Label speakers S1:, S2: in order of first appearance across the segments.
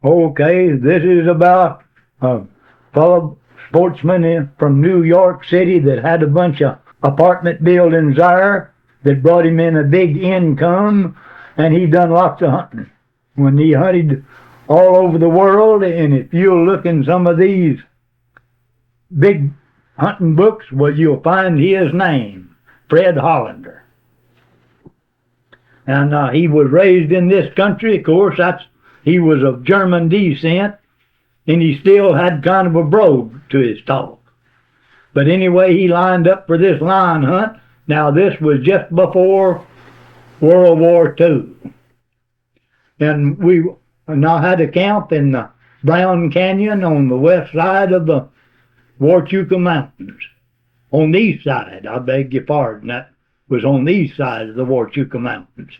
S1: Okay, this is about a fellow sportsman from New York City that had a bunch of apartment buildings there that brought him in a big income, and he done lots of hunting. When he hunted all over the world, and if you'll look in some of these big hunting books, well, you'll find his name, Fred Hollander. And he was raised in this country, of course. He was of German descent, and he still had kind of a brogue to his talk. But anyway, he lined up for this lion hunt. Now, this was just before World War II. And we now had a camp in the Brown Canyon on the west side of the Huachuca Mountains. On the east side, I beg your pardon, that was on the east side of the Huachuca Mountains.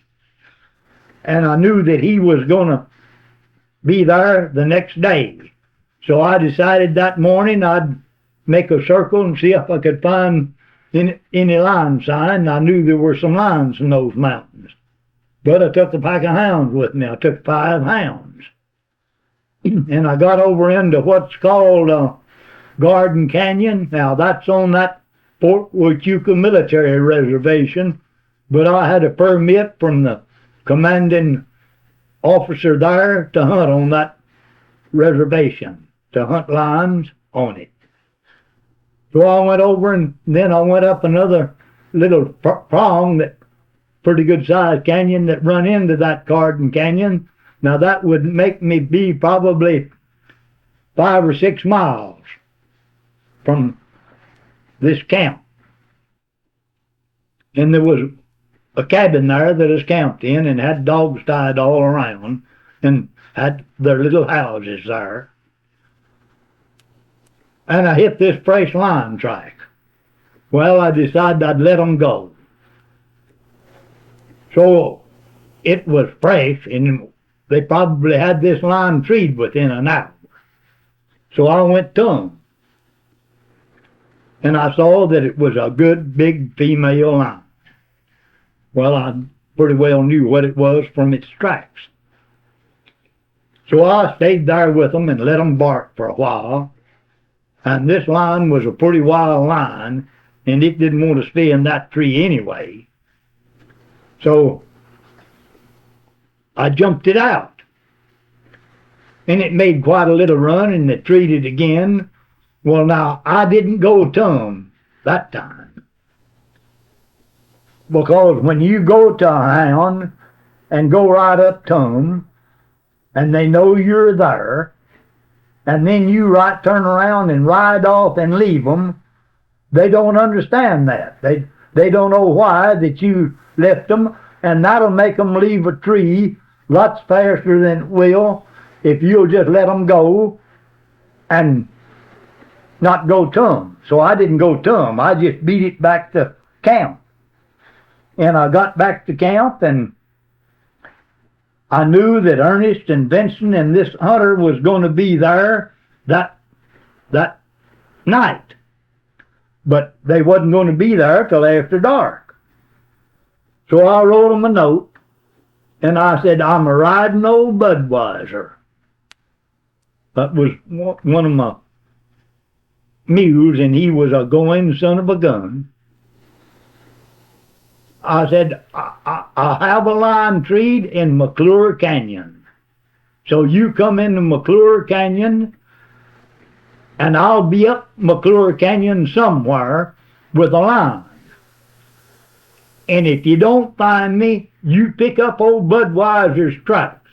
S1: And I knew that he was going to be there the next day. So I decided that morning I'd make a circle and see if I could find any lion sign. I knew there were some lions in those mountains. But I took a pack of hounds with me. I took 5 hounds. And I got over into what's called Garden Canyon. Now, that's on that Fort Huachuca Military Reservation, but I had a permit from the commanding officer there to hunt on that reservation, to hunt lions on it. So I went over, and then I went up another little prong, that pretty good sized canyon that run into that Garden Canyon. Now that would make me be probably 5 or 6 miles from this camp. And there was a cabin there that is camped in, and had dogs tied all around, and had their little houses there. And I hit this fresh lion track. Well, I decided I'd let them go. So it was fresh, and they probably had this lion treed within an hour. So I went to them, and I saw that it was a good big female lion. Well, I pretty well knew what it was from its tracks. So I stayed there with them and let them bark for a while. And this lion was a pretty wild lion, and it didn't want to stay in that tree anyway. So I jumped it out. And it made quite a little run, and it treed it again. Well, now, I didn't go to them that time. Because when you go to a hound and go right up to them, and they know you're there, and then you turn around and ride off and leave them, they don't understand that. They don't know why that you left them, and that'll make them leave a tree lots faster than it will if you'll just let them go and not go to them. So I didn't go to them. I just beat it back to camp. And I got back to camp, and I knew that Ernest and Vincent and this hunter was going to be there that night. But they wasn't going to be there till after dark. So I wrote them a note, and I said, I'm a riding old Budweiser. That was one of my mules, and he was a going son of a gun. I said, I have a lion treed in McClure Canyon. So you come into McClure Canyon, and I'll be up McClure Canyon somewhere with a lion. And if you don't find me, you pick up old Budweiser's tracks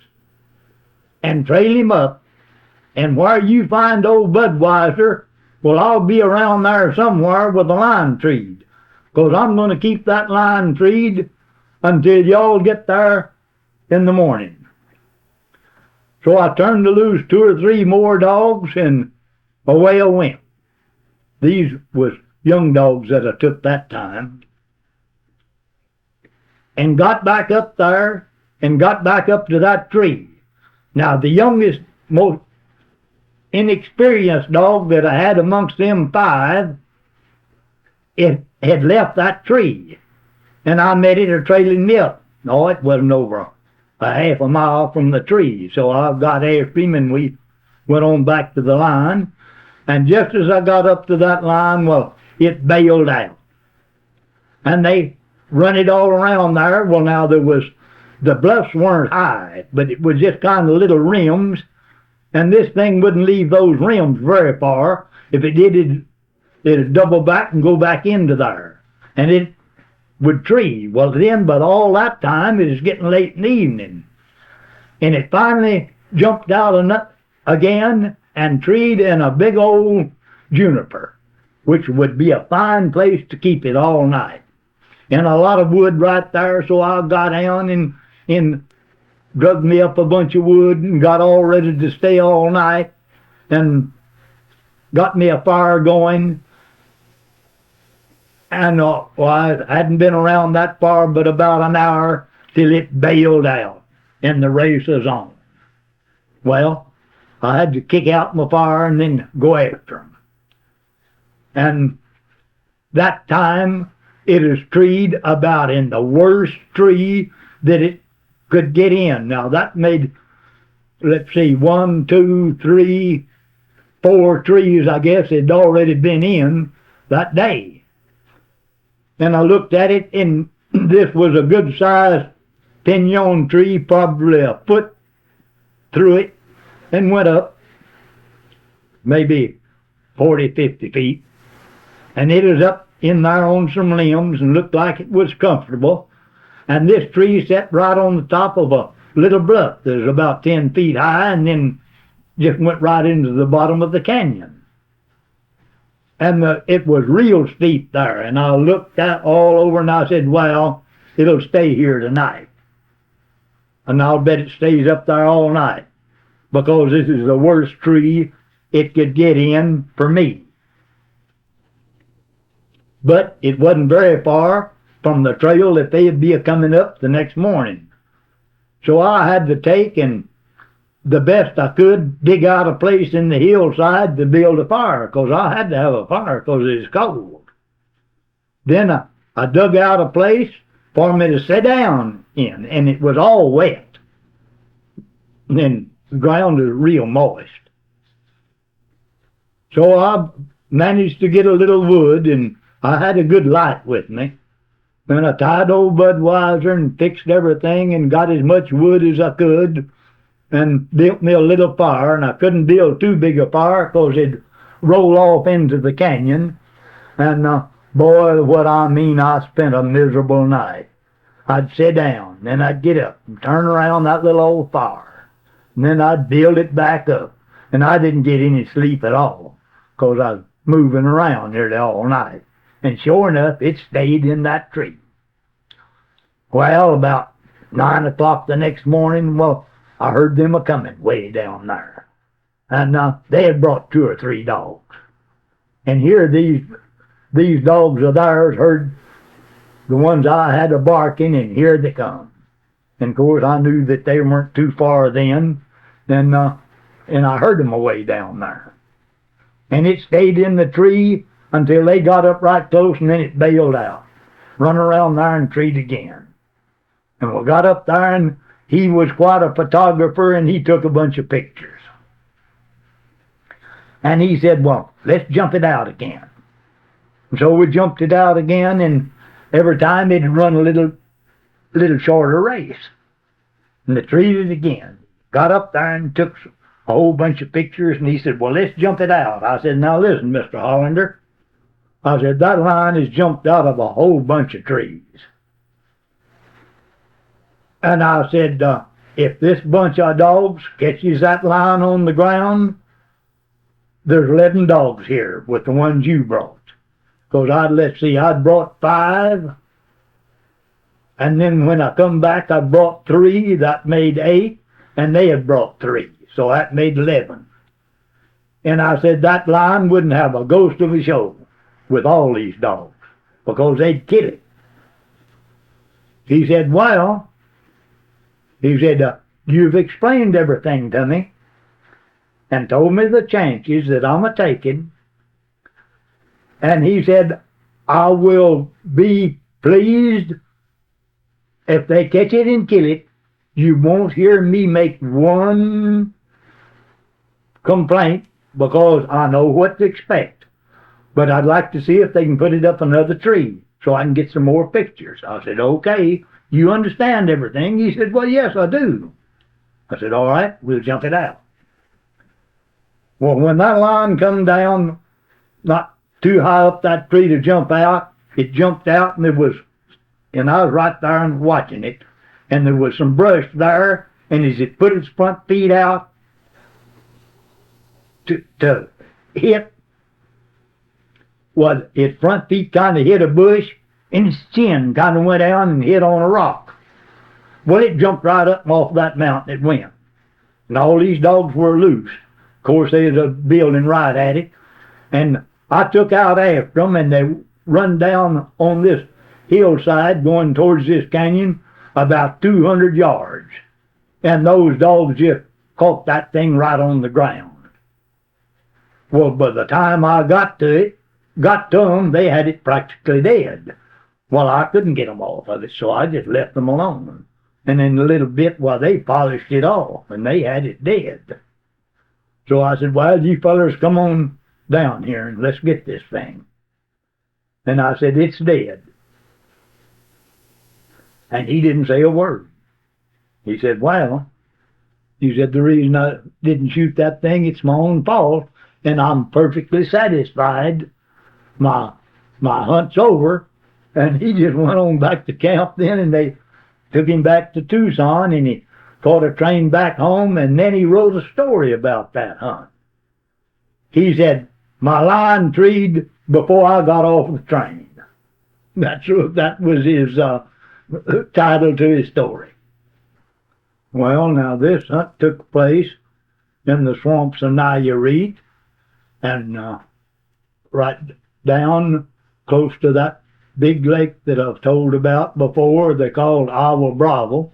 S1: and trail him up. And where you find old Budweiser, well, I'll be around there somewhere with a lion treed. Because I'm going to keep that lion treed until y'all get there in the morning. So I turned to loose 2 or 3 more dogs, and away I went. These was young dogs that I took that time. And got back up there, and got back up to that tree. Now, the youngest, most inexperienced dog that I had amongst them 5, it had left that tree, and I met it a trailing me up. No, it wasn't over a half a mile from the tree. So I got after him and we went on back to the line. And just as I got up to that line, well, it bailed out. And they run it all around there. Well, now the bluffs weren't high, but it was just kind of little rims. And this thing wouldn't leave those rims very far. If it did, it'd double back and go back into there. And it would tree. Well, then, but all that time, it was getting late in the evening. And it finally jumped out again and treed in a big old juniper, which would be a fine place to keep it all night. And a lot of wood right there, so I got down and dug me up a bunch of wood and got all ready to stay all night and got me a fire going. And well, I hadn't been around that far but about an hour till it bailed out and the race was on. Well, I had to kick out my fire and then go after him. And that time it is treed about in the worst tree that it could get in. Now that made, let's see, 1, 2, 3, 4 trees, I guess, had already been in that day. And I looked at it, and this was a good-sized pinon tree, probably a foot through it, and went up maybe 40, 50 feet. And it was up in there on some limbs and looked like it was comfortable. And this tree sat right on the top of a little bluff that was about 10 feet high and then just went right into the bottom of the canyon. And it was real steep there. And I looked out all over and I said, well, it'll stay here tonight. And I'll bet it stays up there all night, because this is the worst tree it could get in for me. But it wasn't very far from the trail that they'd be coming up the next morning. So I had to take and the best I could dig out a place in the hillside to build a fire, because I had to have a fire because it was cold. Then I dug out a place for me to sit down in, and it was all wet. And then the ground was real moist. So I managed to get a little wood, and I had a good light with me. And I tied old Budweiser and fixed everything and got as much wood as I could and built me a little fire. And I couldn't build too big a fire because it'd roll off into the canyon. And boy, what I mean, I spent a miserable night. I'd sit down, then I'd get up and turn around that little old fire. And then I'd build it back up. And I didn't get any sleep at all because I was moving around nearly all night. And sure enough, it stayed in that tree. Well, about 9 o'clock the next morning, well, I heard them a-coming way down there. And they had brought 2 or 3 dogs. And here these dogs of theirs heard the ones I had a barking, and here they come. And of course, I knew that they weren't too far then, and I heard them away down there. And it stayed in the tree until they got up right close, and then it bailed out. Run around there and treed again. And we got up there, and he was quite a photographer, and he took a bunch of pictures. And he said, well, let's jump it out again. And so we jumped it out again, and every time it'd run a little shorter race. And they treated it again. Got up there and took a whole bunch of pictures, and he said, well, let's jump it out. I said, now listen, Mr. Hollander. I said, that line is jumped out of a whole bunch of trees. And I said, if this bunch of dogs catches that line on the ground, there's 11 dogs here with the ones you brought. Because I'd brought 5. And then when I come back, I brought 3. That made 8. And they had brought 3. So that made 11. And I said, that line wouldn't have a ghost of a show with all these dogs, because they'd kill it. He said, well, you've explained everything to me and told me the chances that I'm a-taking. And he said, I will be pleased if they catch it and kill it You won't hear me make one complaint because I know what to expect. But I'd like to see if they can put it up another tree so I can get some more pictures. I said, okay, you understand everything? He said, well, yes, I do. I said, all right, we'll jump it out. Well, when that line come down, not too high up that tree to jump out, it jumped out, and I was right there and watching it, and there was some brush there, and as it put its front feet out to hit, well, its front feet kind of hit a bush, and its chin kind of went down and hit on a rock. Well, it jumped right up and off that mountain it went. And all these dogs were loose. Of course, they was building right at it. And I took out after them, and they run down on this hillside going towards this canyon about 200 yards. And those dogs just caught that thing right on the ground. Well, by the time I got to them, they had it practically dead. Well, I couldn't get them off of it, so I just left them alone. And in a little bit, well, they polished it off, and they had it dead. So I said, well, you fellers come on down here, and let's get this thing. And I said, it's dead. And he didn't say a word. He said, well, he said, the reason I didn't shoot that thing, it's my own fault, and I'm perfectly satisfied. My hunt's over. And he just went on back to camp then, and they took him back to Tucson, and he caught a train back home, and then he wrote a story about that hunt. He said, my line treed before I got off the train. That was his title to his story. Well, now this hunt took place in the swamps of Nayarit, and right down close to that big lake that I've told about before. They called Agua Bravo.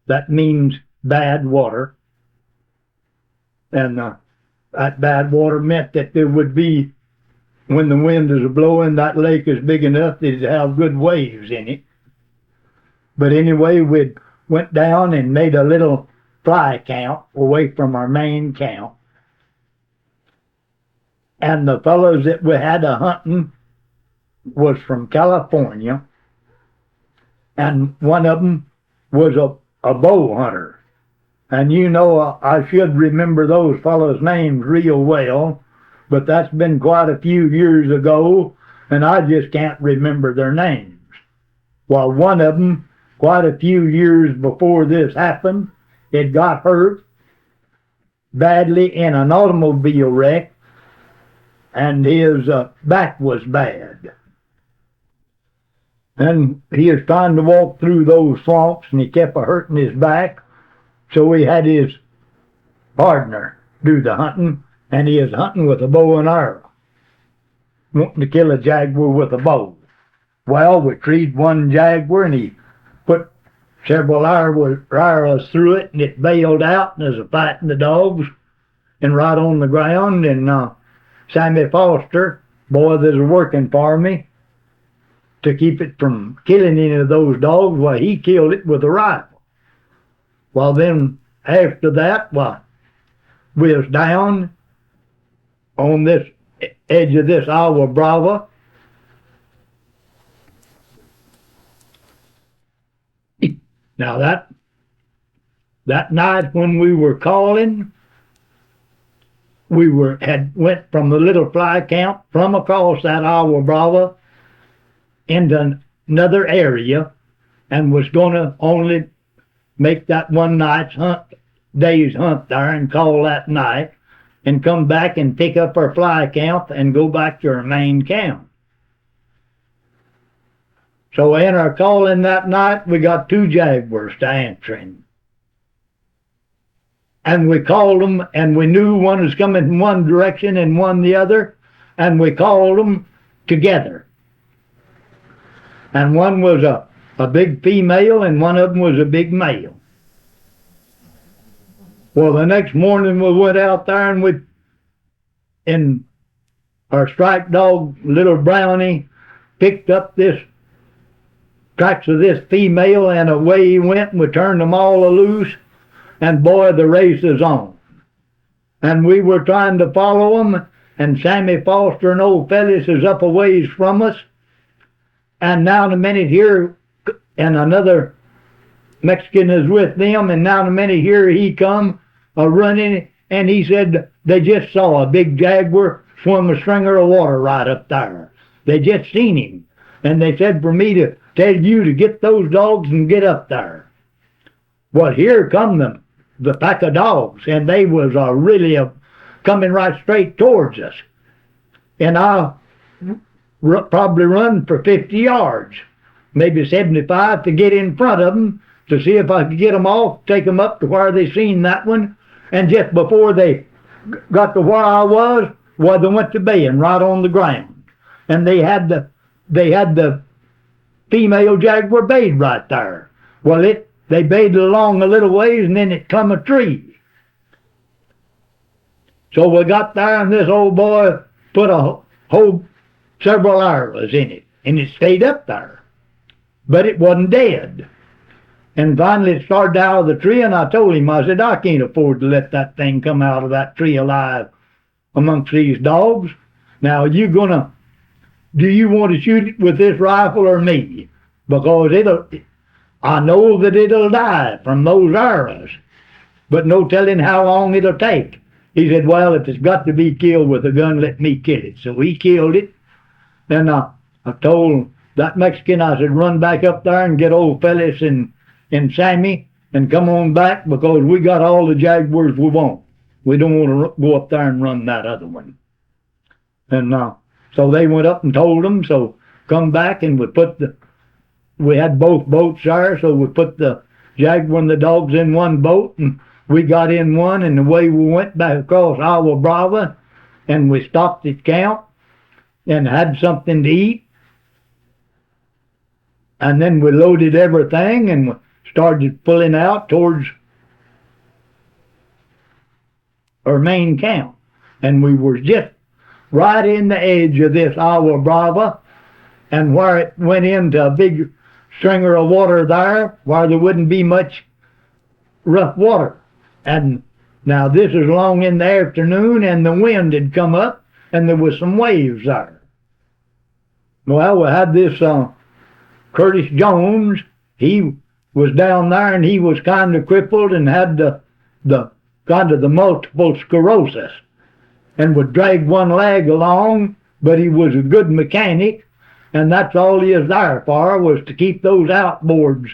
S1: That means bad water. And that bad water meant that there would be, when the wind is blowing, that lake is big enough that it'd have good waves in it. But anyway, we went down and made a little fly camp away from our main camp. And the fellows that we had hunting was from California, and one of them was a bow hunter. And you know, I should remember those fellows' names real well, but that's been quite a few years ago, and I just can't remember their names. Well, one of them, quite a few years before this happened, it got hurt badly in an automobile wreck, and his back was bad. And he was trying to walk through those swamps, and he kept hurting his back. So he had his partner do the hunting, and he was hunting with a bow and arrow, wanting to kill a jaguar with a bow. Well, we treed one jaguar, and he put several arrows through it, and it bailed out, and there's a fighting the dogs, and right on the ground. And Sammy Foster, boy that was working for me, to keep it from killing any of those dogs, well, he killed it with a rifle. Well, then after that, well, we was down on this edge of this Agua Brava. Now that night when we were calling, we went from the little fly camp from across that Agua Brava into another area, and was going to only make that one day's hunt there and call that night, and come back and pick up our fly camp and go back to our main camp. So in our calling that night, we got 2 jaguars to answering. And we called them, and we knew one was coming from one direction and one the other, and we called them together. And one was a big female, and one of them was a big male. Well, the next morning we went out there, and our strike dog, little Brownie, picked up this tracks of this female, and away he went, and we turned them all loose, and boy, the race is on. And we were trying to follow them, and Sammy Foster and old Fellis is up a ways from us, and now in a minute here, and another Mexican is with them, and now in a minute here he come running, and he said they just saw a big jaguar swim a stringer of water right up there. They just seen him, and they said for me to tell you to get those dogs and get up there. Well, here come the pack of dogs, and they was really coming right straight towards us. And I probably run for 50 yards, maybe 75, to get in front of them to see if I could get them off, take them up to where they seen that one. And just before they got to where I was, well, they went to baying right on the ground. And they had the female jaguar bayed right there. Well, they bayed along a little ways, and then it come a tree. So we got there, and this old boy put a whole several arrows in it, and it stayed up there. But it wasn't dead. And finally it started out of the tree, and I told him, I said, I can't afford to let that thing come out of that tree alive amongst these dogs. Now, do you want to shoot it with this rifle or me? Because I know that it'll die from those arrows, but no telling how long it'll take. He said, well, if it's got to be killed with a gun, let me kill it. So he killed it. Then I told that Mexican, I said, run back up there and get old Fellis and Sammy and come on back, because we got all the jaguars we want. We don't want to go up there and run that other one. And so they went up and told them, so come back, and we had both boats there, so we put the jaguar and the dogs in one boat, and we got in one, and away we went back across Agua Brava, and we stopped at camp and had something to eat. And then we loaded everything and started pulling out towards our main camp. And we were just right in the edge of this Agua Brava, and where it went into a big stringer of water there, where there wouldn't be much rough water. And now this is long in the afternoon, and the wind had come up, and there was some waves there. Well, we had this Curtis Jones. He was down there, and he was kind of crippled and had the kind of the multiple sclerosis, and would drag one leg along, but he was a good mechanic, and that's all he was there for, was to keep those outboards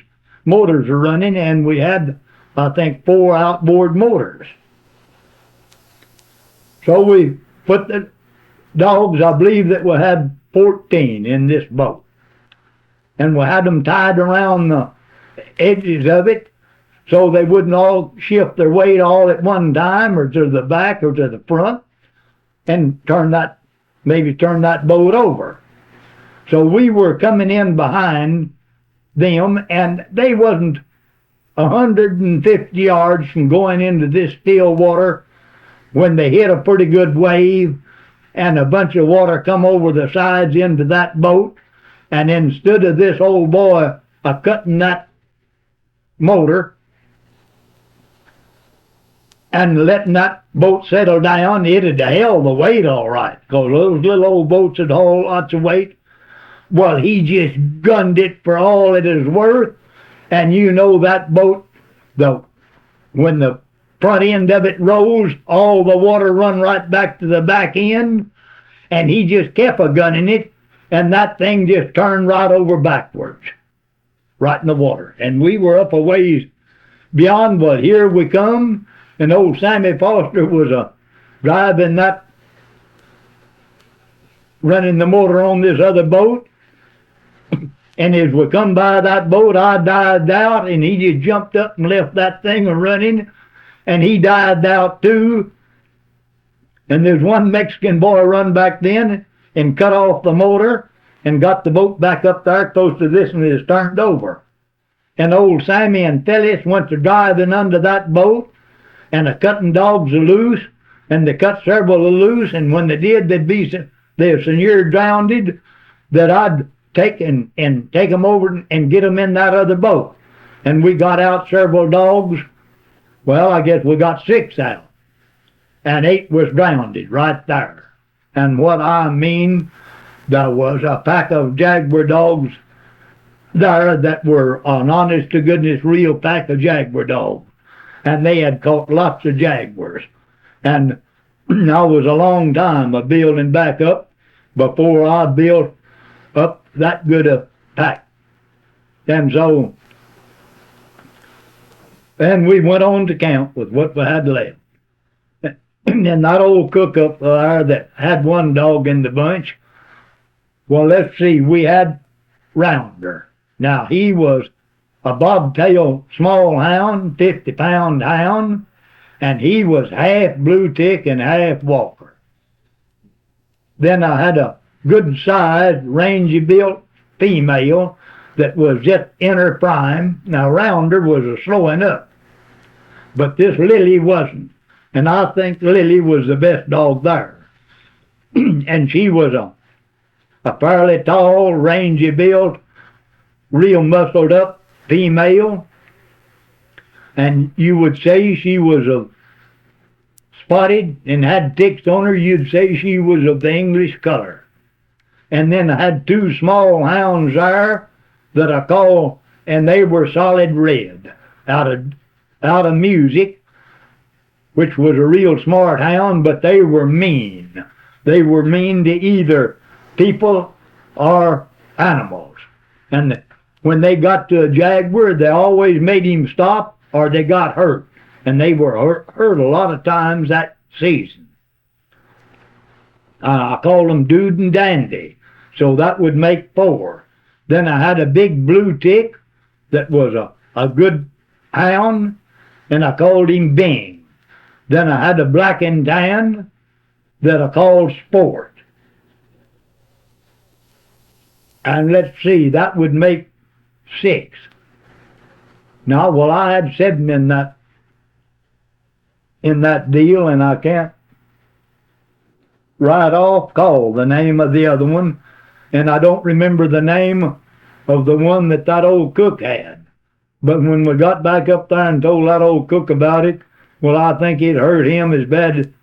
S1: motors running, and we had, I think, 4 outboard motors. So we put the dogs, I believe that we had 14 in this boat, and we had them tied around the edges of it so they wouldn't all shift their weight all at one time, or to the back or to the front, and maybe turn that boat over. So we were coming in behind them, and they wasn't 150 yards from going into this still water when they hit a pretty good wave, and a bunch of water come over the sides into that boat, and instead of this old boy cutting that motor and letting that boat settle down, it had held the weight all right, because those little old boats had hauled lots of weight. Well, he just gunned it for all it is worth, and you know that boat, when the front end of it rose, all the water run right back to the back end, and he just kept gunning it, and that thing just turned right over backwards, right in the water. And we were up a ways beyond, but here we come, and old Sammy Foster was driving that, running the motor on this other boat. And as we come by that boat, I dived out, and he just jumped up and left that thing running, and he dived out too. And there's one Mexican boy run back then and cut off the motor and got the boat back up there close to this, and it is turned over. And old Sammy and Fellis went to driving under that boat, and cutting dogs loose, and they cut several loose, and when they did, they'd be so near drowned that I'd take them over and get them in that other boat. And we got out several dogs. Well, I guess we got 6 out. And 8 was drowned right there. And what I mean, there was a pack of Jaguar dogs there that were an honest to goodness real pack of Jaguar dogs. And they had caught lots of jaguars. And I was a long time of building back up before I built up that good a pack. And so, and we went on to count with what we had left. And that old cook up there that had 1 dog in the bunch, well, let's see, we had Rounder. Now, he was a bobtail small hound, 50-pound hound, and he was half blue tick and half walker. Then I had a good-sized, rangy-built female that was just in her prime. Now, Rounder was a slowing up, but this Lily wasn't. And I think Lily was the best dog there. And she was a fairly tall, rangy-built, real muscled-up female. And you would say she was spotted and had ticks on her. You'd say she was of the English color. And then I had 2 small hounds there that I call, and they were solid red, out of Music, which was a real smart hound, but they were mean. They were mean to either people or animals. And when they got to a Jaguar, they always made him stop or they got hurt. And they were hurt a lot of times that season. I called them Dude and Dandy, so that would make 4. Then I had a big blue tick that was a good hound, and I called him Bing. Then I had a black and tan that I called Sport. And let's see, that would make 6. Now, well, I had 7 in that deal, and I can't right off call the name of the other one, and I don't remember the name of the one that old cook had. But when we got back up there and told that old cook about it, well, I think it hurt him as bad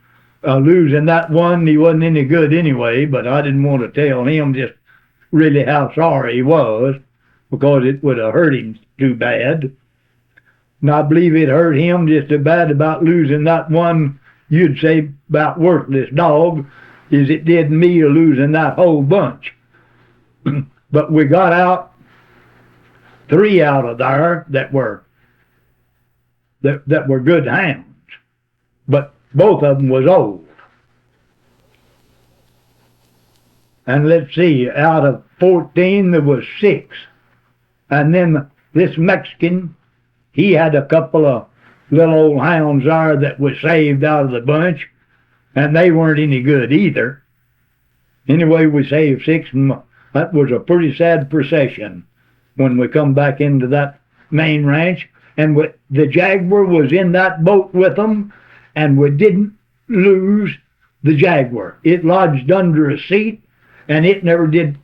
S1: losing that one. He wasn't any good anyway, but I didn't want to tell him just really how sorry he was, because it would have hurt him too bad. And I believe it hurt him just as bad about losing that one, you'd say, about worthless dog, as it did me losing that whole bunch. But we got out 3 out of there that were good hounds. But both of them was old. And let's see, out of 14 there was 6. And then this Mexican, he had a couple of little old hounds there that was saved out of the bunch, and they weren't any good either. Anyway, we saved 6, and that was a pretty sad procession when we come back into that main ranch. And the Jaguar was in that boat with them, and we didn't lose the Jaguar. It lodged under a seat, and it never did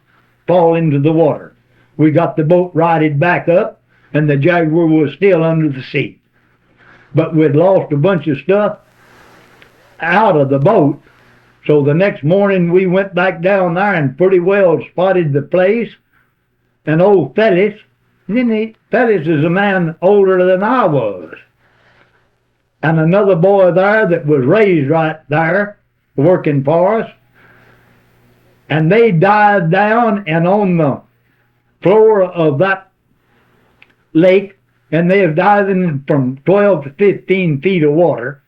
S1: fall into the water. We got the boat righted back up, and the Jaguar was still under the seat. But we'd lost a bunch of stuff out of the boat, so the next morning we went back down there and pretty well spotted the place. And old Fellis, Fellis is a man older than I was. And another boy there that was raised right there, working for us. And they dived down, and on the floor of that lake, and they was diving from 12 to 15 feet of water.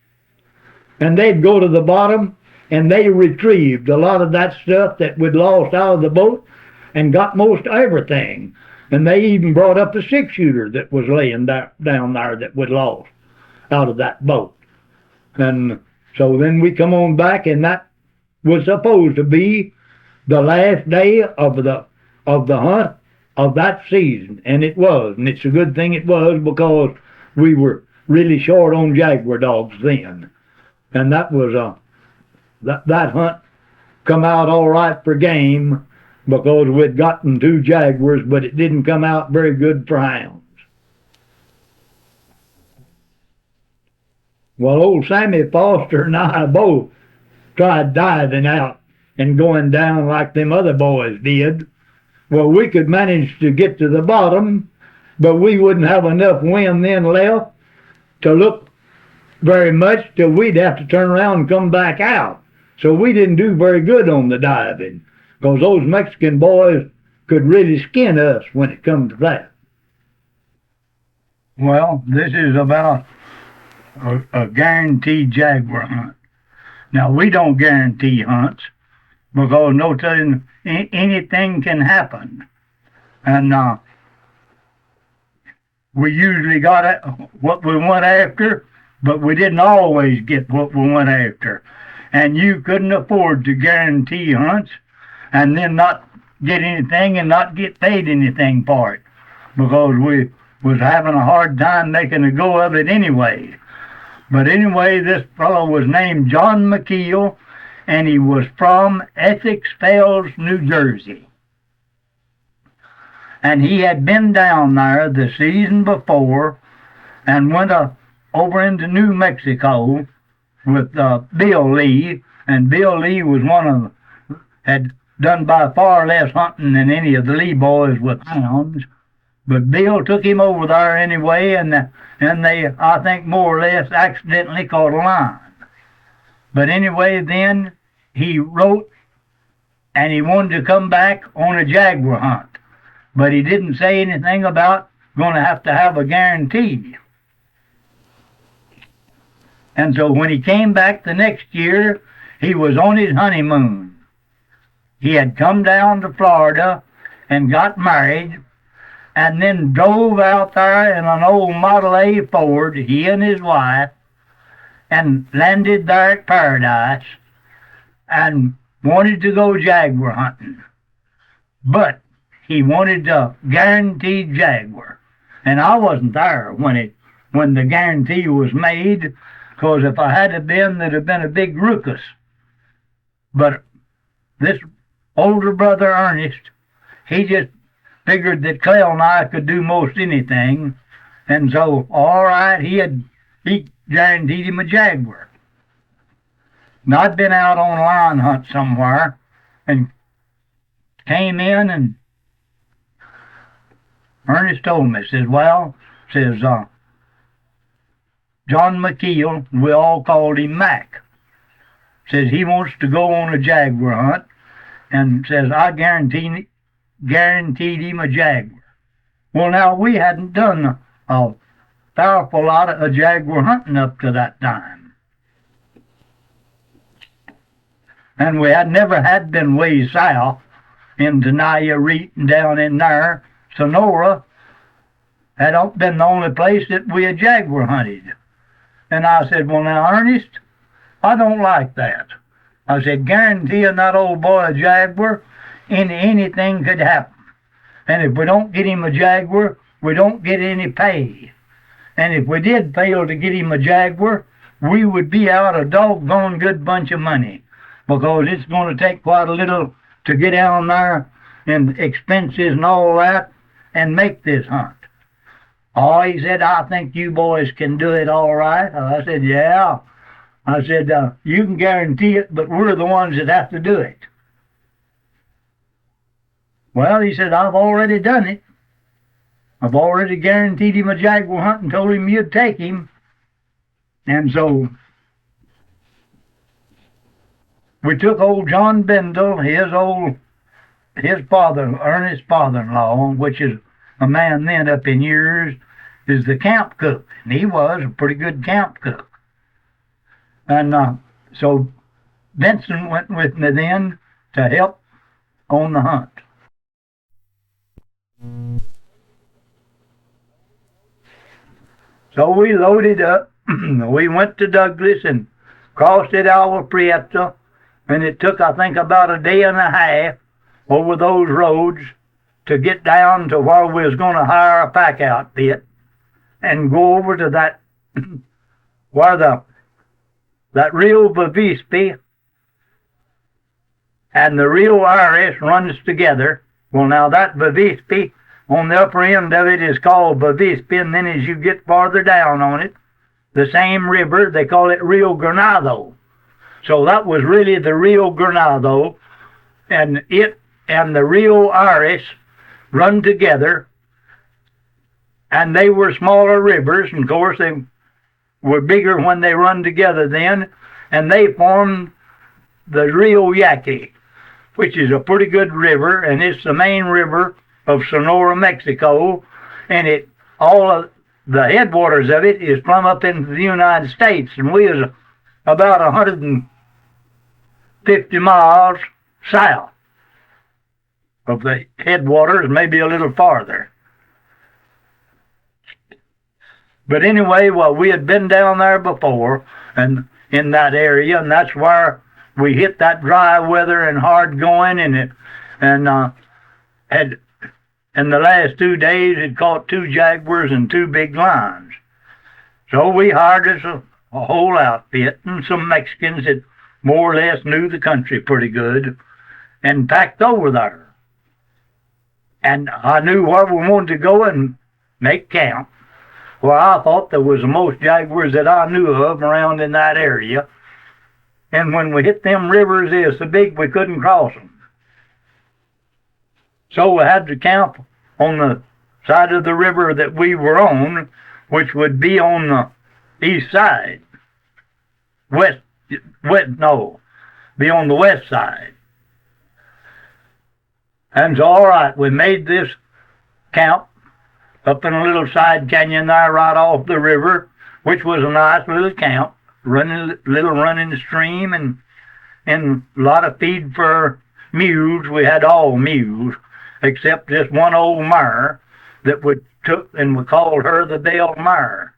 S1: And they'd go to the bottom, and they retrieved a lot of that stuff that we'd lost out of the boat, and got most everything. And they even brought up a 6-shooter that was laying down there that we'd lost out of that boat. And so then we come on back, and that was supposed to be the last day of the hunt of that season, and it was. And it's a good thing it was, because we were really short on Jaguar dogs then. And that was that hunt come out all right for game. because we'd gotten 2 Jaguars, but it didn't come out very good for hounds. Well, old Sammy Foster and I both tried diving out and going down like them other boys did. Well, we could manage to get to the bottom, but we wouldn't have enough wind then left to look very much till we'd have to turn around and come back out. So we didn't do very good on the diving, because those Mexican boys could really skin us when it comes to that. Well, this is about a guaranteed jaguar hunt. Now, we don't guarantee hunts, because no telling anything can happen. And we usually got what we went after, but we didn't always get what we went after. And you couldn't afford to guarantee hunts and then not get anything and not get paid anything for it, because we was having a hard time making a go of it anyway. But anyway, this fellow was named John McKeel, and he was from Essex Fells, New Jersey. And he had been down there the season before and went over into New Mexico with Bill Lee, and Bill Lee was had done by far less hunting than any of the Lee boys with hounds. But Bill took him over there anyway, and they, I think, more or less accidentally caught a line. But anyway, then he wrote, and he wanted to come back on a jaguar hunt. But he didn't say anything about going to have a guarantee. And so when he came back the next year, he was on his honeymoon. He had come down to Florida and got married, and then drove out there in an old Model A Ford, he and his wife, and landed there at Paradise and wanted to go jaguar hunting. But he wanted a guaranteed jaguar. And I wasn't there when the guarantee was made, because if I had been, there'd have been a big ruckus. But this older brother, Ernest, he just figured that Clell and I could do most anything, and so, all right, he guaranteed him a jaguar. And I'd been out on a lion hunt somewhere, and came in, and Ernest told me, says, John McKeel, we all called him Mac, says he wants to go on a jaguar hunt, and says, I guaranteed him a jaguar. Well, now, we hadn't done a powerful lot of jaguar hunting up to that time. And we had been way south in Tenaya, Reet, and down in there. Sonora had been the only place that we had jaguar hunted. And I said, well, now, Ernest, I don't like that. I said, guaranteeing that old boy a jaguar, anything could happen. And if we don't get him a jaguar, we don't get any pay. And if we did fail to get him a jaguar, we would be out a doggone good bunch of money, because it's going to take quite a little to get down there and expenses and all that and make this hunt. Oh, he said, I think you boys can do it all right. I said, yeah. I said, you can guarantee it, but we're the ones that have to do it. Well, he said, I've already done it. I've already guaranteed him a jaguar hunt and told him you'd take him. And so we took old John Bendel, his father, Ernest's father-in-law, which is a man then up in years, is the camp cook. And he was a pretty good camp cook. And so Benson went with me then to help on the hunt. So we loaded up. We went to Douglas and crossed at Agua Prieta, and it took, I think, about a day and a half over those roads to get down to where we was going to hire a pack outfit and go over to that where that Rio Bavispe and the Rio Iris runs together. Well, now that Bavispe, on the upper end of it is called Bavispe, and then as you get farther down on it, the same river, they call it Rio Granado. So that was really the Rio Granado, and it and the Rio Iris run together, and they were smaller rivers, and of course they were bigger when they run together then, and they formed the Rio Yaqui, which is a pretty good river, and it's the main river of Sonora, Mexico, and all of the headwaters of it is plumb up into the United States, and we is about 150 miles south of the headwaters, maybe a little farther. But anyway, well, we had been down there before, and in that area, and that's where we hit that dry weather and hard going, and had in the last 2 days had caught 2 jaguars and 2 big lions. So we hired us a whole outfit and some Mexicans that more or less knew the country pretty good, and packed over there. And I knew where we wanted to go and make camp. Well, I thought there was the most jaguars that I knew of around in that area. And when we hit them rivers, they were so big we couldn't cross them. So we had to camp on the side of the river that we were on, which would be on the east side. Be on the west side. And so, all right, we made this camp up in a little side canyon there right off the river, which was a nice little camp, running stream, and a lot of feed for mules. We had all mules, except this one old mare that we took, and we called her the bell mare.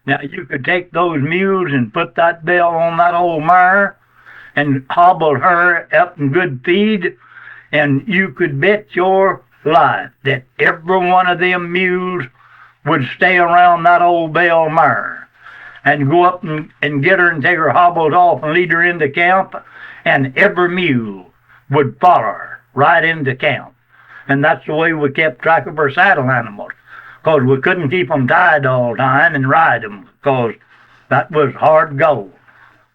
S1: Now, you could take those mules and put that bell on that old mare and hobble her up in good feed, and you could bet your life that every one of them mules would stay around that old bell mare and go up and get her and take her hobbles off and lead her into camp, and every mule would follow her right into camp. And that's the way we kept track of our saddle animals, because we couldn't keep them tied all the time and ride them, because that was hard go.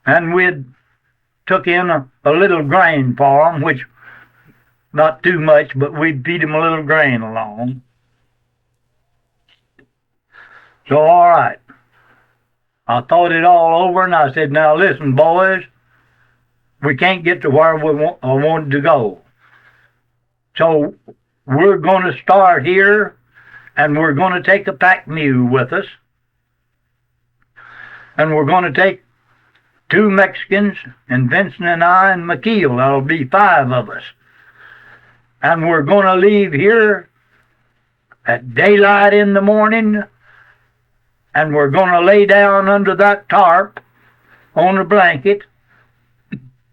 S1: And we'd took in a little grain for them, which not too much, but we'd feed them a little grain along. So, all right. I thought it all over, and I said, now listen, boys, we can't get to where I wanted to go. So we're going to start here, and we're going to take a pack mule with us, and we're going to take 2 Mexicans, and Vincent and I and McKeel. That'll be 5 of us. And we're going to leave here at daylight in the morning, and we're going to lay down under that tarp on a blanket,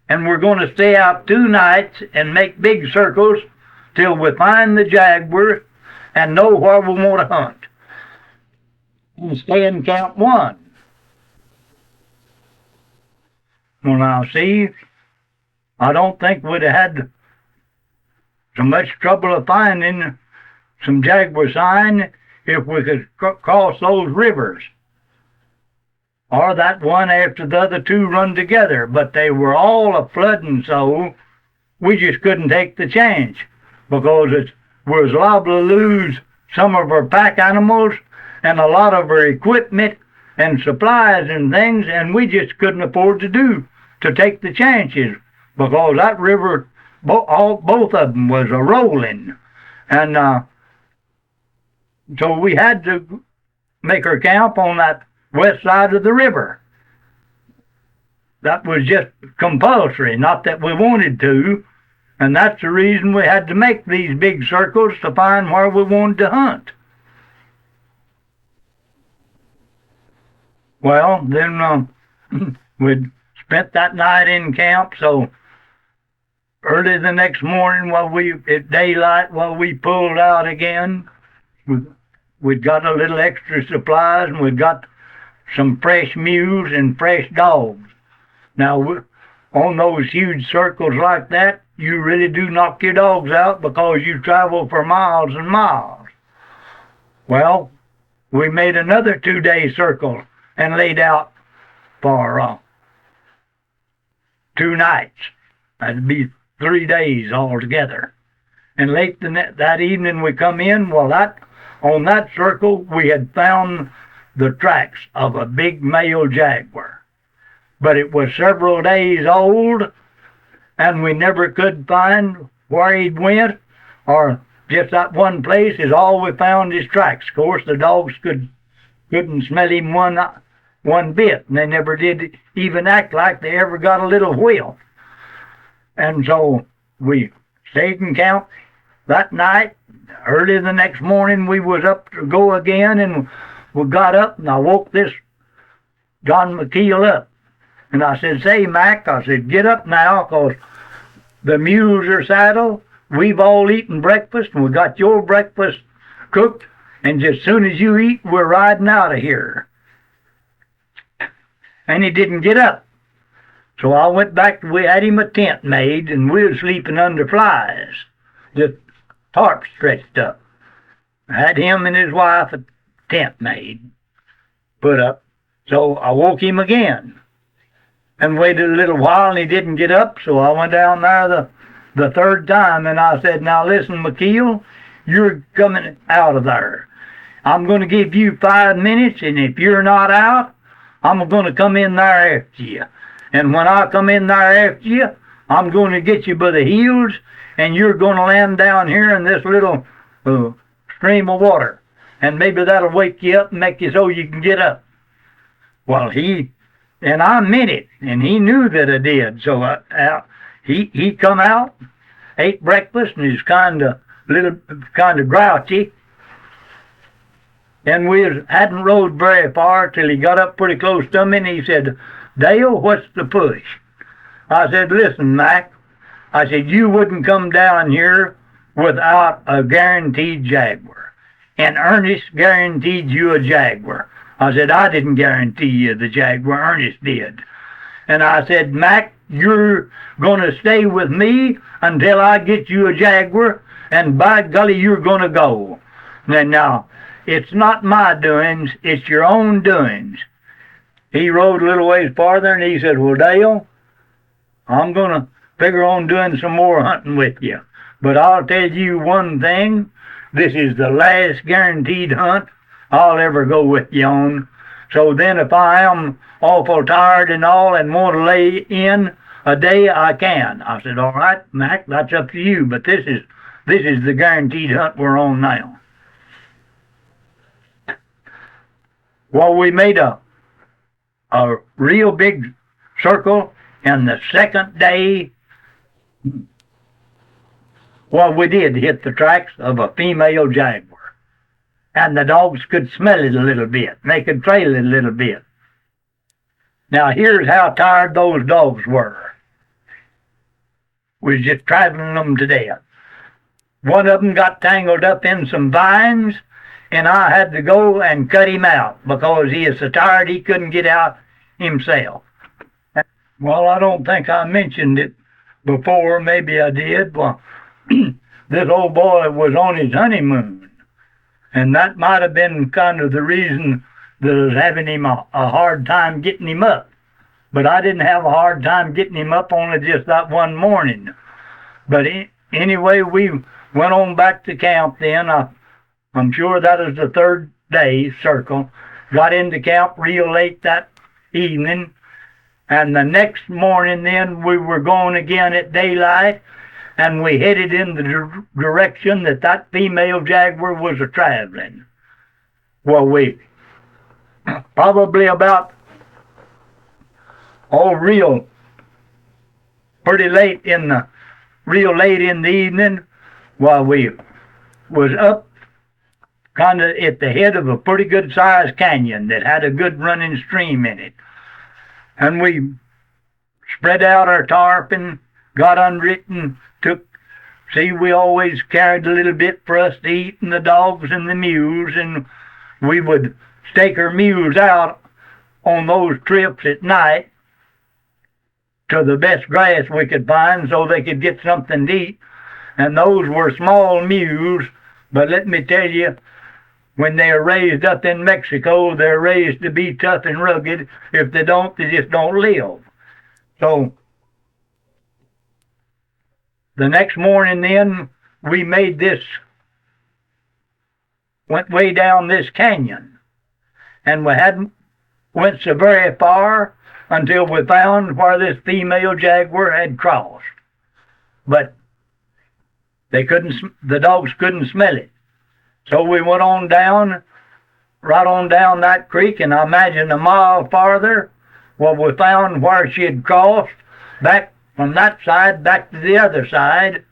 S1: and we're going to stay out 2 nights and make big circles till we find the jaguars and know where we want to hunt. And stay in Camp 1. Well, now, see, I don't think we'd have had so much trouble of finding some jaguar sign if we could cross those rivers, or that one after the other 2 run together. But they were all a-flooding, so we just couldn't take the chance, because we was liable to lose some of our pack animals and a lot of our equipment and supplies and things, and we just couldn't afford to take the chances, because that river, both of them was a-rolling. And so we had to make our camp on that west side of the river. That was just compulsory, not that we wanted to, and that's the reason we had to make these big circles to find where we wanted to hunt. Well, then we'd spent that night in camp, so early the next morning, at daylight, we pulled out again. We'd got a little extra supplies, and we'd got some fresh mules and fresh dogs. Now, on those huge circles like that, you really do knock your dogs out because you travel for miles and miles. Well, we made another 2-day circle and laid out for 2 nights. That'd be 3 days altogether. And late that evening we come in, well, on that circle we had found the tracks of a big male jaguar. But it was several days old, and we never could find where he'd went, or just that one place is all we found his tracks. Of course, the dogs couldn't smell him one bit, and they never did even act like they ever got a little whiff. And so we stayed in camp that night. Early the next morning we was up to go again, and we got up, and I woke this John McKeel up. And I said, "Say, Mac," I said, "get up now, 'cause the mules are saddled. We've all eaten breakfast, and we got your breakfast cooked, and as soon as you eat, we're riding out of here." And he didn't get up. So I went back, we had him a tent made, and we were sleeping under flies, just tarp stretched up. I had him and his wife a tent made, put up. So I woke him again and waited a little while, and he didn't get up. So I went down there the third time, and I said, "Now listen, McKeel, you're coming out of there. I'm going to give you 5 minutes, and if you're not out, I'm going to come in there after you. And when I come in there after you, I'm going to get you by the heels, and you're going to land down here in this little stream of water. And maybe that'll wake you up and make you so you can get up." Well, and I meant it, and he knew that I did. So he come out, ate breakfast, and he's kind of grouchy. And we hadn't rode very far till he got up pretty close to me, and he said, "Dale, what's the push?" I said, "Listen, Mac," I said, "you wouldn't come down here without a guaranteed jaguar. And Ernest guaranteed you a jaguar." I said, "I didn't guarantee you the jaguar, Ernest did." And I said, "Mac, you're going to stay with me until I get you a jaguar, and by golly, you're going to go. And now, it's not my doings, it's your own doings." He rode a little ways farther, and he said, "Well, Dale, I'm going to figure on doing some more hunting with you. But I'll tell you one thing, this is the last guaranteed hunt I'll ever go with you on. So then if I am awful tired and all and want to lay in a day, I can." I said, "All right, Mac, that's up to you, but this is the guaranteed hunt we're on now." Well, we made a real big circle, and the second day, well, we did hit the tracks of a female jaguar. And the dogs could smell it a little bit, and they could trail it a little bit. Now, here's how tired those dogs were. We was just traveling them to death. One of them got tangled up in some vines, and I had to go and cut him out because he is so tired he couldn't get out himself. Well, I don't think I mentioned it before. Maybe I did. Well, this old boy was on his honeymoon. And that might have been kind of the reason that I was having him a hard time getting him up. But I didn't have a hard time getting him up only just that one morning. But anyway, we went on back to camp then. I'm sure that was the third day circle. Got into camp real late that evening. And the next morning then we were going again at daylight. And we headed in the direction that female jaguar was a-traveling. Well, we probably about, pretty late in the evening, while we was up kind of at the head of a pretty good-sized canyon that had a good running stream in it. And we spread out our tarp and got under it and we always carried a little bit for us to eat, and the dogs and the mules, and we would stake our mules out on those trips at night. to the best grass we could find so they could get something to eat. And those were small mules, but let me tell you, when they are raised up in Mexico, they're raised to be tough and rugged. If they don't, they just don't live. So the next morning then, we made this, went way down this canyon. And we hadn't went so very far until we found where this female jaguar had crossed. But the dogs couldn't smell it. So we went on down, right on down that creek, and I imagine a mile farther, well, we found where she had crossed, back from that side back to the other side,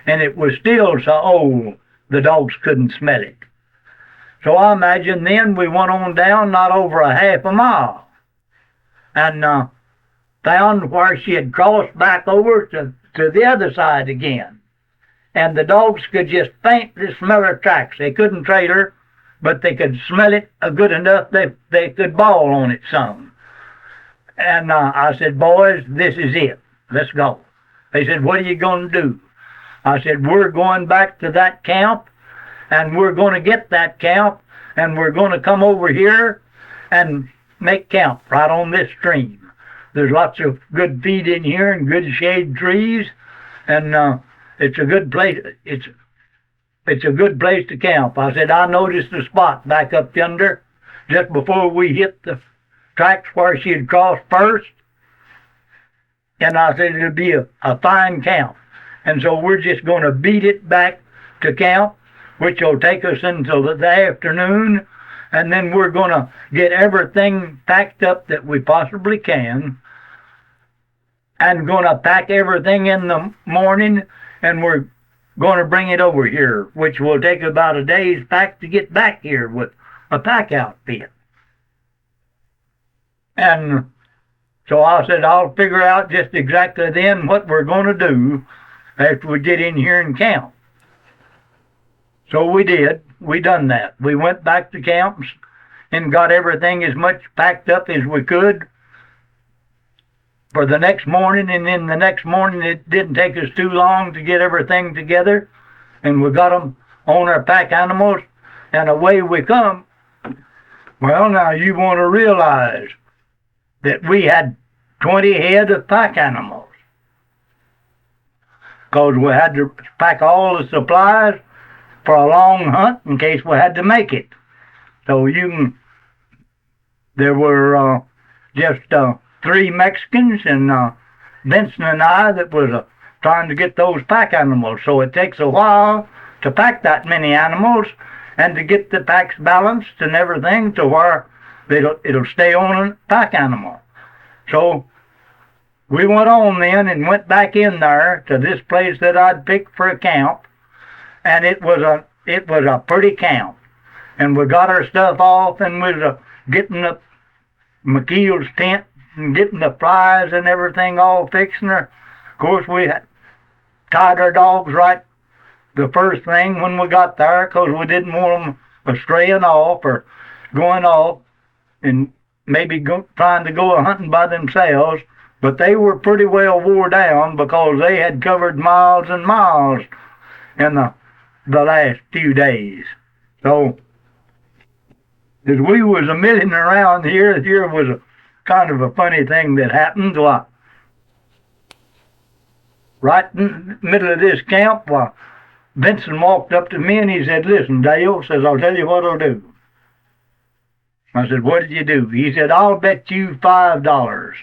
S1: and it was still so old the dogs couldn't smell it. So I imagine then we went on down not over a half a mile, and found where she had crossed back over to the other side again. And the dogs could just faintly smell her tracks. They couldn't trail her, but they could smell it good enough they could bawl on it some. And I said, boys, this is it. Let's go. They said, what are you going to do? I said, we're going back to that camp, and we're going to get that camp, and we're going to come over here and make camp right on this stream. There's lots of good feed in here and good shade trees, and it's a good place. It's a good place to camp. I said, I noticed a spot back up yonder just before we hit the tracks where she had crossed first. And I said, it'll be a fine camp. And so we're just going to beat it back to camp, which will take us until the afternoon. And then we're going to get everything packed up that we possibly can. And going to pack everything in the morning, and we're going to bring it over here, which will take about a day's pack to get back here with a pack outfit. And so I said, I'll figure out just exactly then what we're going to do after we get in here and camp. So we did. We done that. We went back to camps and got everything as much packed up as we could for the next morning, and then the next morning it didn't take us too long to get everything together, and we got them on our pack animals, and away we come. Well, now you want to realize that we had 20 head of pack animals, because we had to pack all the supplies for a long hunt in case we had to make it. So there were just 3 Mexicans and Benson and I that was trying to get those pack animals. So it takes a while to pack that many animals and to get the packs balanced and everything to where it'll stay on a pack animal. So we went on then and went back in there to this place that I'd picked for a camp, and it was a pretty camp. And we got our stuff off, and we was getting up McKeel's tent and getting the flies and everything all fixed. Of course, we had tied our dogs right the first thing when we got there, because we didn't want them straying off or going off and maybe trying to go hunting by themselves. But they were pretty well wore down because they had covered miles and miles in the last few days. So as we was a milling around here was a kind of a funny thing that happened. Right in the middle of this camp, Benson walked up to me and he said, listen, Dale, says, I'll tell you what I'll do. I said, what did you do? He said, I'll bet you $5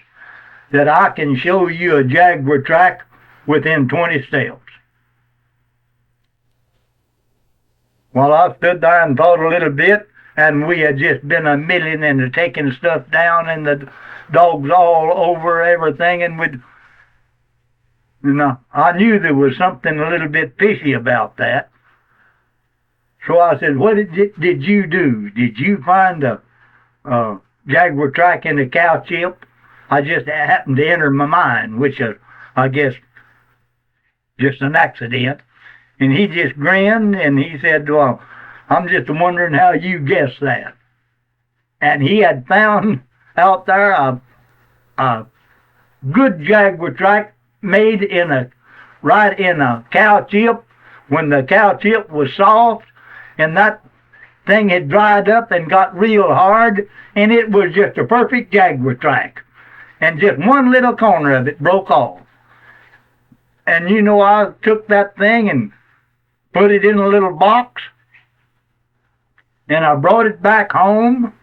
S1: that I can show you a jaguar track within 20 steps. Well, I stood there and thought a little bit, and we had just been a milling and taking stuff down, and the dogs all over everything, and I knew there was something a little bit fishy about that. So I said, what did you do? Did you find a jaguar track in a cow chip? I just happened to enter my mind, which is, I guess, just an accident. And he just grinned, and he said, well, I'm just wondering how you guessed that. And he had found out there a good Jaguar track made right in a cow chip when the cow chip was soft, and that thing had dried up and got real hard, and it was just a perfect Jaguar track. And just one little corner of it broke off. And you know, I took that thing and put it in a little box, and I brought it back home.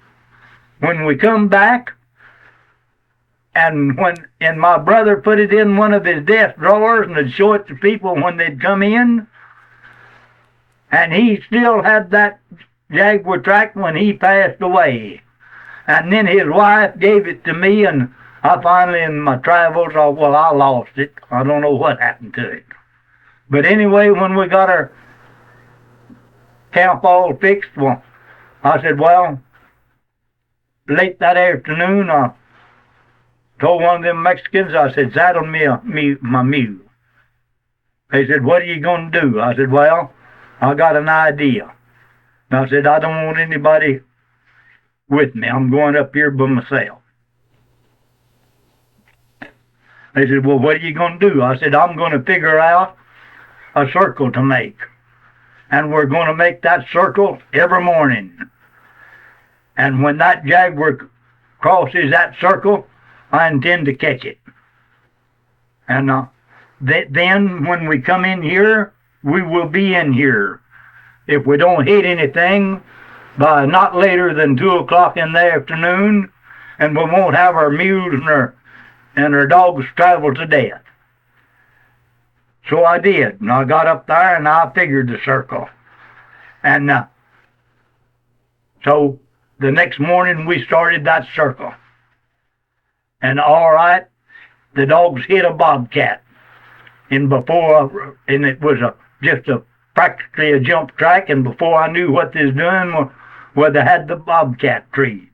S1: When we come back, and my brother put it in one of his desk drawers and would show it to people when they'd come in, and he still had that Jaguar track when he passed away. And then his wife gave it to me, and I finally, in my travels, I lost it. I don't know what happened to it. But anyway, when we got our camp all fixed, well, I said, well, late that afternoon, I told one of them Mexicans, I said, saddle me my mule. They said, what are you going to do? I said, well, I got an idea. And I said, I don't want anybody with me. I'm going up here by myself. They said, well, what are you going to do? I said, I'm going to figure out a circle to make. And we're going to make that circle every morning. And when that Jaguar crosses that circle, I intend to catch it. And then when we come in here, we will be in here. If we don't hit anything by not later than 2 o'clock in the afternoon, and we won't have our mules and our dogs travel to death. So I did, and I got up there and I figured the circle. And so the next morning we started that circle. And all right, the dogs hit a bobcat. And it was practically a jump track, and before I knew what they was doing, they had the bobcat treed.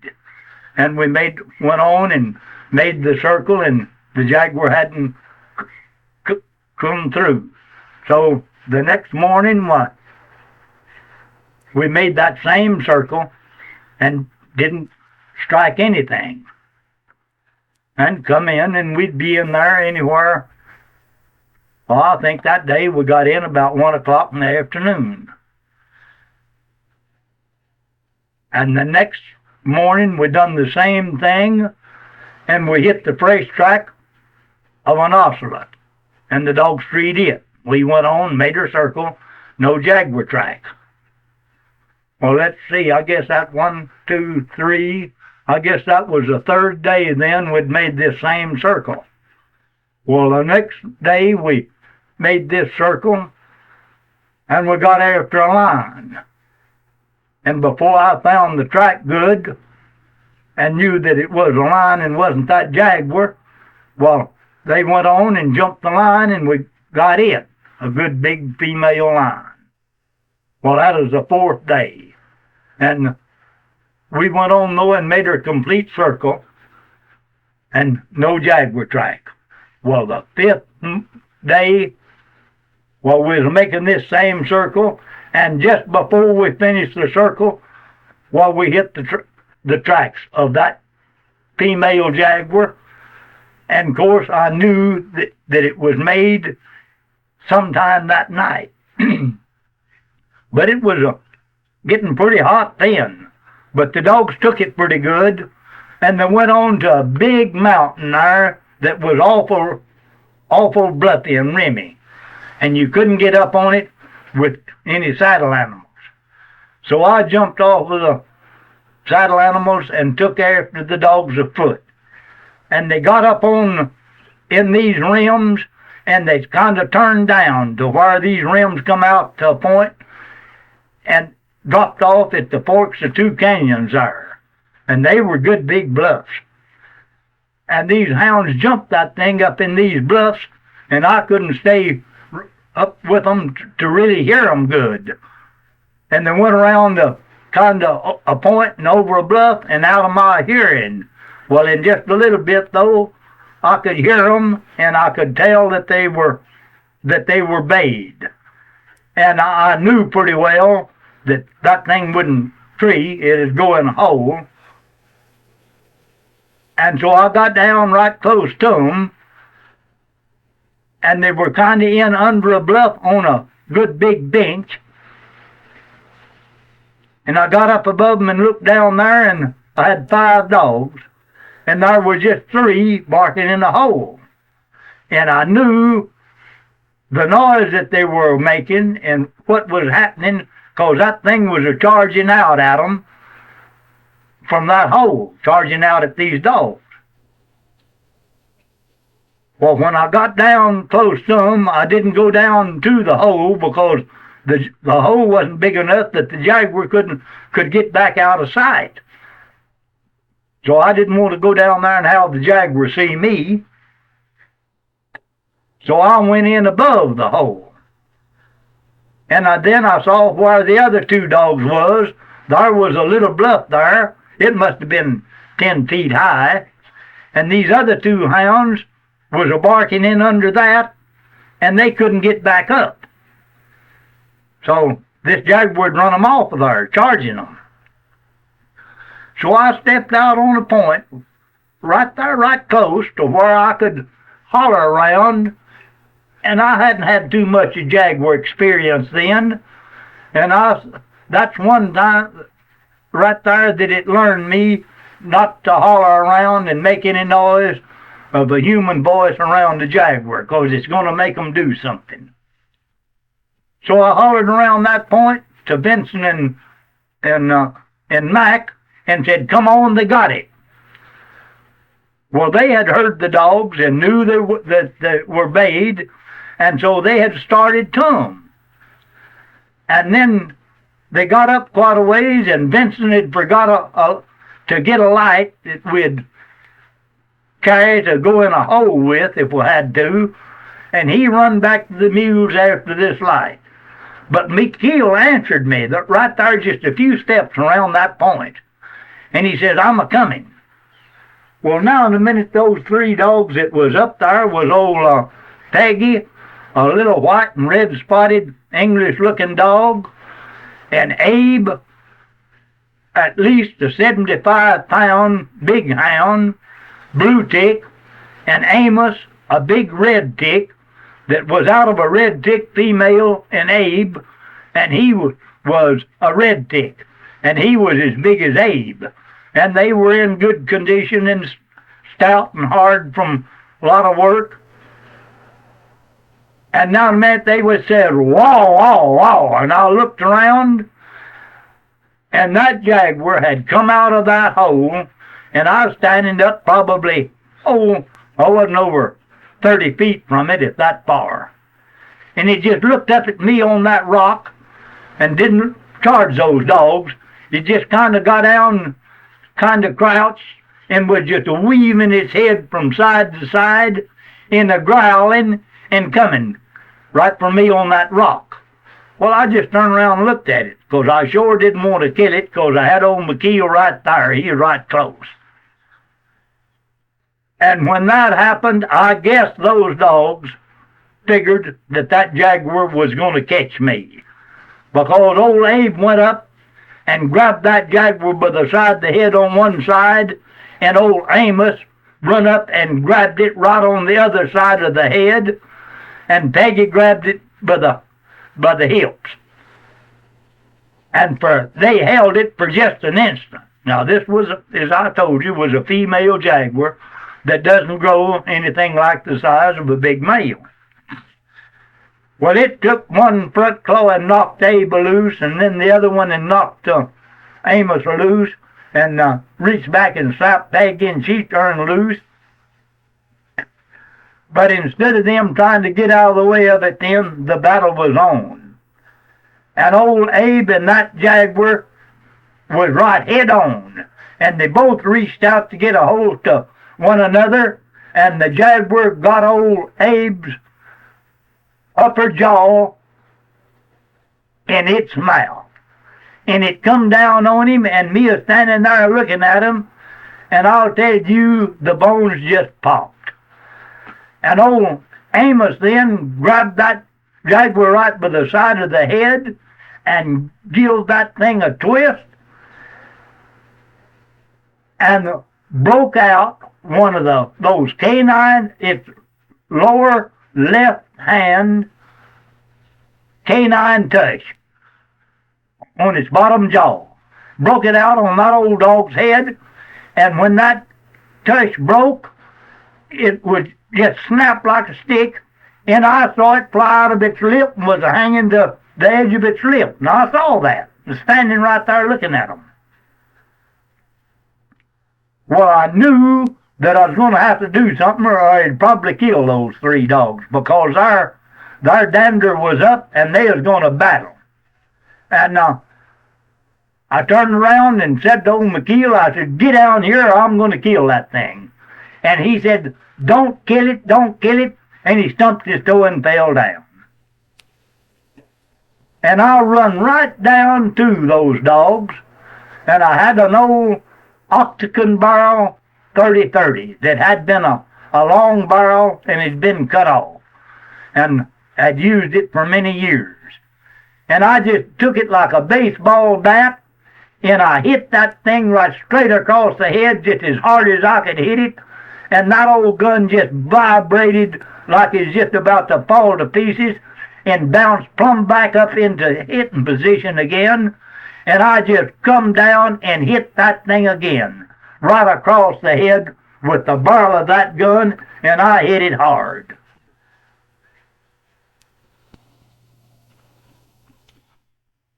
S1: And we went on and made the circle, and the Jaguar hadn't come through. So the next morning, we made that same circle and didn't strike anything. And come in, and we'd be in there anywhere. Well, I think that day we got in about 1 o'clock in the afternoon. And the next morning we done the same thing, and we hit the fresh track of an ocelot, and the dogs treed it. We went on, made our circle, no Jaguar track. Well, let's see, I guess that 1, 2, 3, I guess that was the third day then we'd made this same circle. Well, the next day we made this circle, and we got after a line. And before I found the track good and knew that it was a line and wasn't that Jaguar, well, they went on and jumped the line, and we got it, a good big female line. Well, that was the fourth day. And we went on though and made our complete circle, and no Jaguar track. Well, the fifth day, we was making this same circle, and just before we finished the circle, we hit the tracks of that female Jaguar. And of course, I knew that it was made sometime that night. But it was getting pretty hot then. But the dogs took it pretty good, and they went on to a big mountain there that was awful bluffy and rimy, and you couldn't get up on it with any saddle animals. So I jumped off of the saddle animals and took after the dogs afoot. And they got up in these rims, and they kind of turned down to where these rims come out to a point and dropped off at the forks of 2 canyons there. And they were good big bluffs. And these hounds jumped that thing up in these bluffs, and I couldn't stay up with them to really hear them good. And they went around kind of a point and over a bluff and out of my hearing. Well, in just a little bit, though, I could hear them, and I could tell that they were bayed. And I knew pretty well that thing wouldn't tree. It is going whole. And so I got down right close to them, and they were kind of in under a bluff on a good big bench. And I got up above them and looked down there, and I had 5 dogs, and there were just 3 barking in the hole. And I knew the noise that they were making and what was happening, because that thing was charging out at them from that hole, charging out at these dogs. Well, when I got down close to them, I didn't go down to the hole because the hole wasn't big enough that the Jaguar could get back out of sight. So I didn't want to go down there and have the Jaguar see me. So I went in above the hole. And then I saw where the other 2 dogs was. There was a little bluff there. It must have been 10 feet high. And these other 2 hounds was barking in under that, and they couldn't get back up. So this Jaguar would run them off of there, charging them. So I stepped out on a point right there, right close to where I could holler around, and I hadn't had too much of Jaguar experience then, and that's one time right there that it learned me not to holler around and make any noise of a human voice around the Jaguar, because it's going to make them do something. So I hollered around that point to Vincent and Mac and said, "Come on, they got it." Well, they had heard the dogs and knew that they were bayed, and so they had started to them. And then they got up quite a ways, and Vincent had forgot to get a light that we'd carry to go in a hole with if we had to, and he run back to the mules after this light. But McKeel answered me right there, just a few steps around that point, and he says, "I'm a-coming." Well, now in a minute, those 3 dogs that was up there was old Peggy, a little white and red spotted English-looking dog, and Abe, at least a 75-pound big hound, blue tick, and Amos, a big red tick that was out of a red tick female in Abe, and he was a red tick, and he was as big as Abe, and they were in good condition and stout and hard from a lot of work. And now in a minute they would said, "Wow, wow, wow," and I looked around, and that Jaguar had come out of that hole, and I was standing up probably, I wasn't over 30 feet from it, if that far. And he just looked up at me on that rock and didn't charge those dogs. He just kind of got down, kind of crouched, and was just weaving his head from side to side in a growling and coming right for me on that rock. Well, I just turned around and looked at it, because I sure didn't want to kill it, because I had old McKeel right there. He was right close. And when that happened, I guess those dogs figured that Jaguar was going to catch me, because old Abe went up and grabbed that Jaguar by the side of the head on one side, and old Amos run up and grabbed it right on the other side of the head, and Peggy grabbed it by the hips. And they held it for just an instant. Now this was, as I told you, was a female Jaguar that doesn't grow anything like the size of a big male. Well, it took one front claw and knocked Abe loose, and then the other one and knocked Amos loose, and reached back and slapped Peggy, and she turned loose. But instead of them trying to get out of the way of it then, the battle was on. And old Abe and that Jaguar was right head on, and they both reached out to get a hold of one another, and the Jaguar got old Abe's upper jaw in its mouth, and it come down on him, and me a standing there looking at him, and I'll tell you, the bones just popped. And old Amos then grabbed that Jaguar right by the side of the head and give that thing a twist, and broke out one of those canine, its lower left hand canine tush on its bottom jaw. Broke it out on that old dog's head, and when that tush broke, it would just snap like a stick, and I saw it fly out of its lip and was hanging to the edge of its lip. And I saw that, standing right there looking at them. Well, I knew that I was going to have to do something, or I'd probably kill those 3 dogs, because their dander was up and they was going to battle. And I turned around and said to old McKeel, I said, "Get down here or I'm going to kill that thing." And he said, "Don't kill it, don't kill it." And he stumped his toe and fell down. And I run right down to those dogs, and I had an old octagon barrel 30-30 that had been a long barrel and had been cut off, and had used it for many years. And I just took it like a baseball bat, and I hit that thing right straight across the head just as hard as I could hit it, and that old gun just vibrated like it's just about to fall to pieces and bounced plumb back up into hitting position again, and I just come down and hit that thing again, right across the head with the barrel of that gun, and I hit it hard.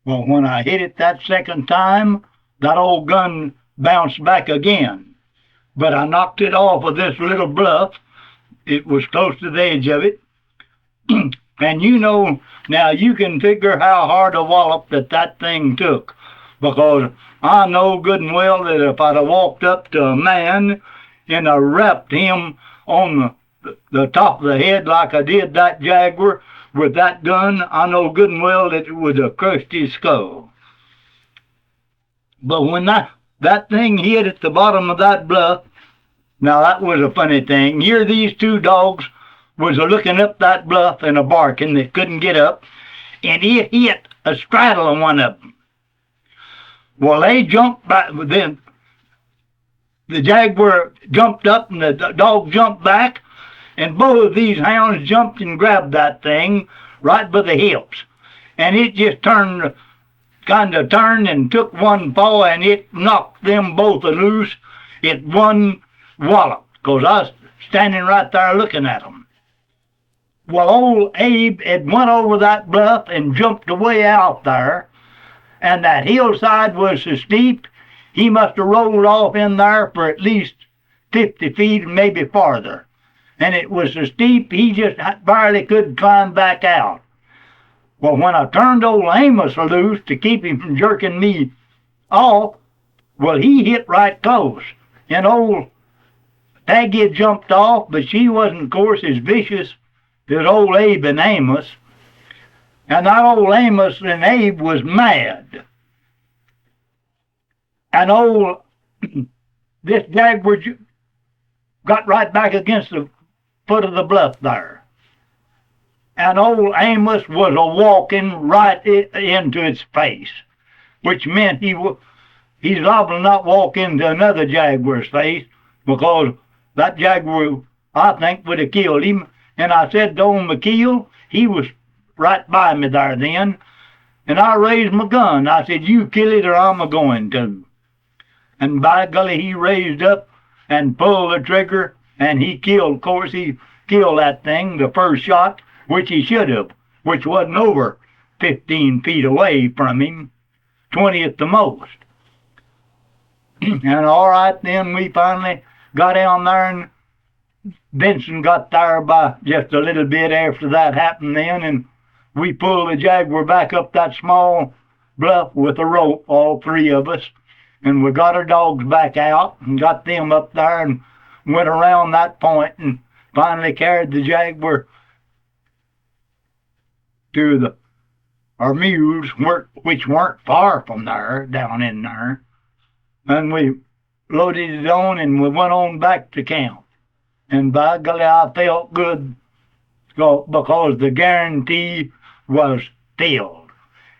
S1: Well, when I hit it that second time, that old gun bounced back again. But I knocked it off of this little bluff. It was close to the edge of it. And you know, now you can figure how hard a wallop that thing took. Because I know good and well that if I'd have walked up to a man and I wrapped him on the top of the head like I did that Jaguar with that gun, I know good and well that it would have crushed his skull. But when that thing hit at the bottom of that bluff, now that was a funny thing. Here these 2 dogs was looking up that bluff and a barking. They couldn't get up, and it hit a straddle on one of them. Well, they jumped back. Then the Jaguar jumped up and the dog jumped back, and both of these hounds jumped and grabbed that thing right by the hips. And it just kind of turned and took one paw, and it knocked them both loose at one wallop, because I was standing right there looking at them. Well, old Abe had went over that bluff and jumped away out there, and that hillside was so steep, he must have rolled off in there for at least 50 feet, maybe farther. And it was so steep, he just barely could climb back out. Well, when I turned old Amos loose to keep him from jerking me off, well, he hit right close. And old Peggy jumped off, but she wasn't, of course, as vicious as old Abe and Amos. And that old Amos and Abe was mad. And this Jaguar got right back against the foot of the bluff there. And old Amos was walking right into its face, which meant he's liable to not walk into another Jaguar's face, because that Jaguar, I think, would have killed him. And I said to old McKeel, he was right by me there then, and I raised my gun. I said, "You kill it or I'm a-going to." And by golly, he raised up and pulled the trigger, and he killed, of course, he killed that thing, the first shot, which he should have, which wasn't over 15 feet away from him, 20 at the most. And all right, then we finally got down there, and Benson got there by just a little bit after that happened then, and we pulled the Jaguar back up that small bluff with a rope, all 3 of us, and we got our dogs back out and got them up there and went around that point and finally carried the Jaguar to our mules, which weren't far from there, down in there. And we loaded it on and we went on back to camp. And by golly, I felt good because the guarantee was filled.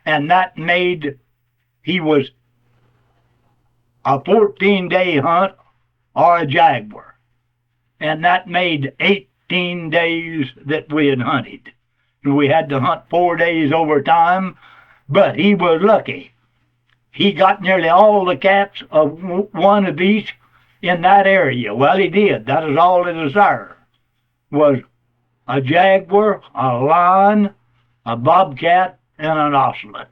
S1: And that made, he was a 14-day hunt or a jaguar. And that made 18 days that we had hunted. We had to hunt 4 days overtime, but he was lucky. He got nearly all the cats of one of each in that area. Well, he did. That is all that is there. Was a jaguar, a lion, a bobcat, and an ocelot.